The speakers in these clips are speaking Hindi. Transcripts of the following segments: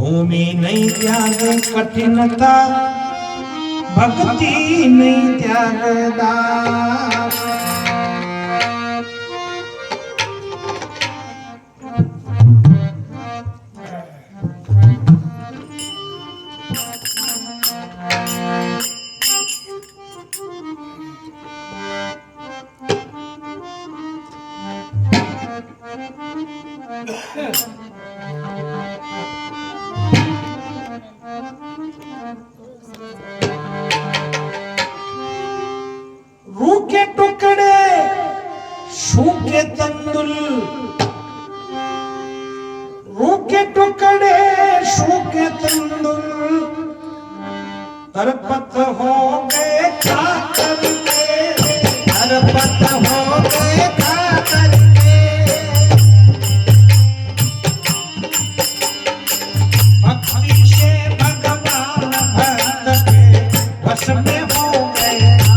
भूमि नहीं त्यागे कठिनता भक्ति नहीं त्यागदा रूखे टुकड़े सूखे तंदुल रूखे टुकड़े सूखे तंदुल तरपत हो गए खा करके तरपत हो गए खा करके भक्ति से भगवान भक्त के वश में हो गए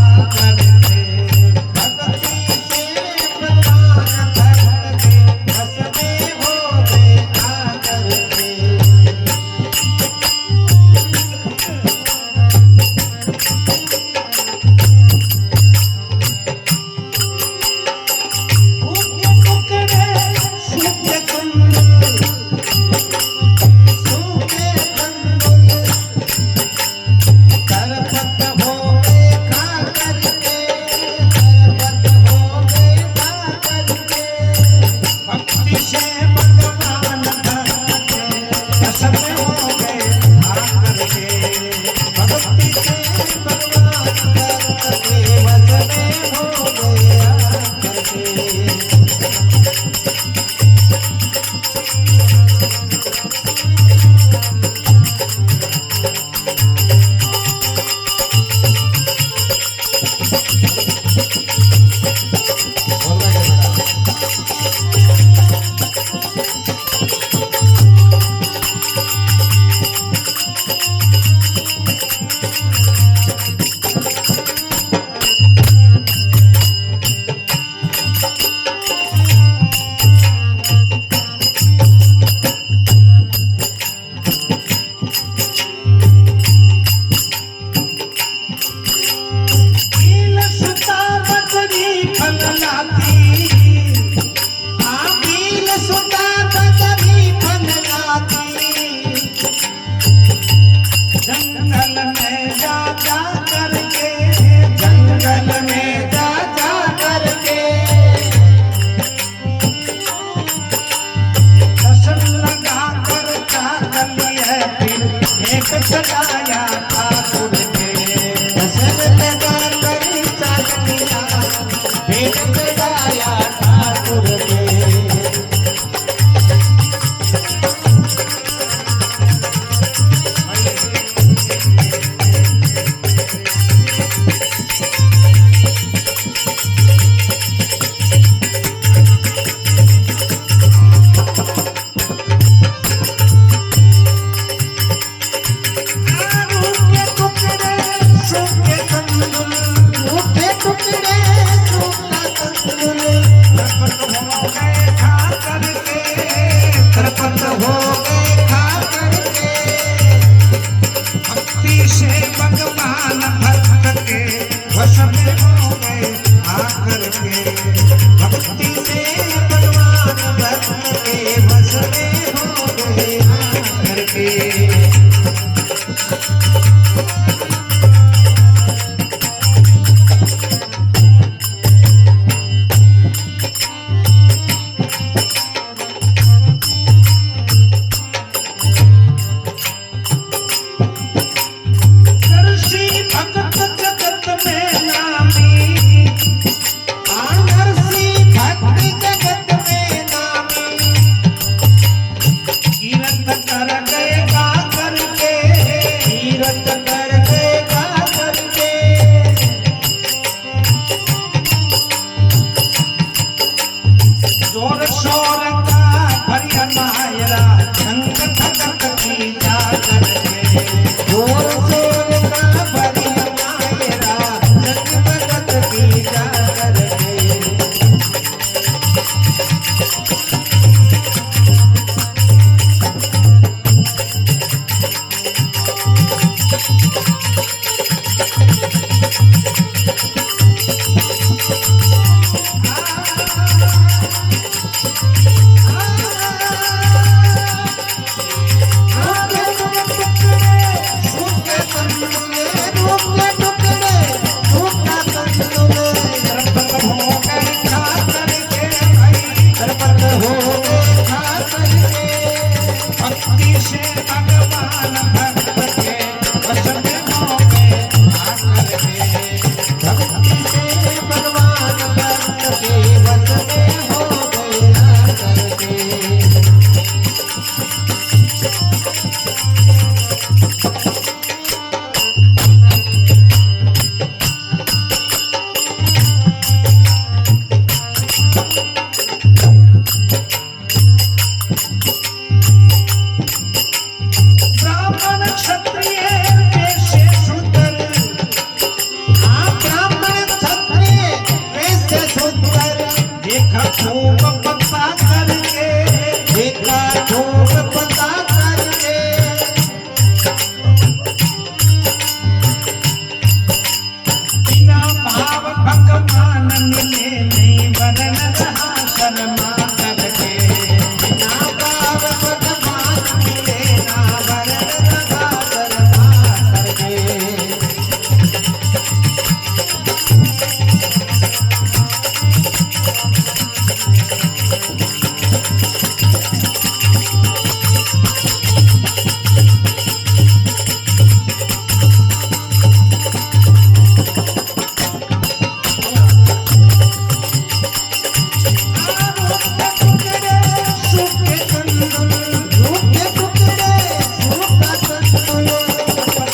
ब्राह्मण क्षत्रिय वैश्य शूद्र, ब्राह्मण क्षत्रिय वैश्य शूद्र, देखा खूब पता करके, देखा खूब पता करके, बिना भाव भगवान मिले नहीं वरन रहा शर्मा करके, बिना भाव भगवान मिले ना वरन रहा शर्मा करके। सूखे कंदुल रूखे टुकड़े सूखा संतुलन,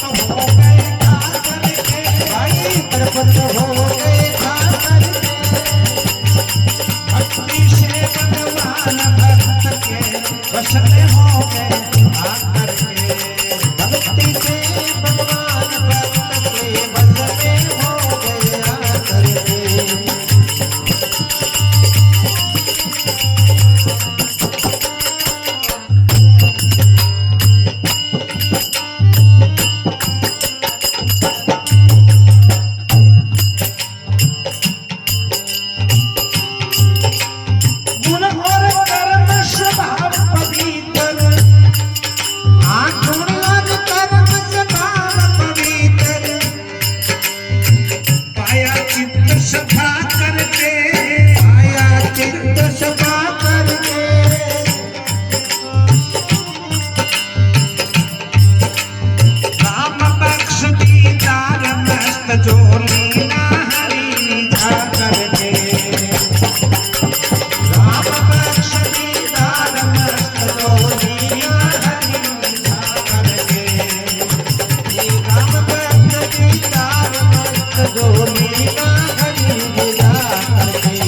हो गए खा करके, भाई तरपत हो गए खा करके। भक्ति से भगवान भक्त के वश में हो गए आकर के, भक्ति से भगवान भक्त के बस में हो गया करके। गुण और कर्म स्वभाव पवित्र, गुण और कर्म स्वभाव पवित्र, पाया चित्त सभा करके, आया चित्त सभा करके। राम बख्श दीदार मस्त जोली ना हरी जा करके, राम बख्श दीदार मस्त जोलिया हरि जा करके। ये राम बख्श दीदार मस्त जोलिया हरि जा करके।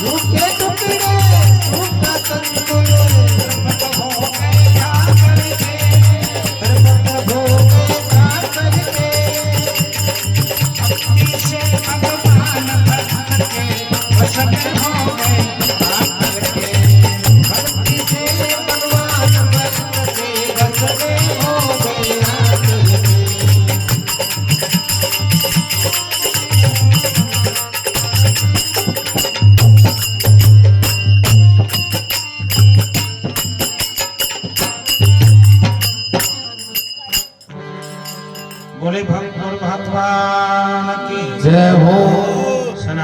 रूखे टुकड़े सूखा संतुलन, तरपत हो गए खा करके। भक्ति से भगवान भक्त के वश में हो गए आकर के, भक्ति से भगवान भक्त के बस में हो गया करके। बोले भगवान की जय हो।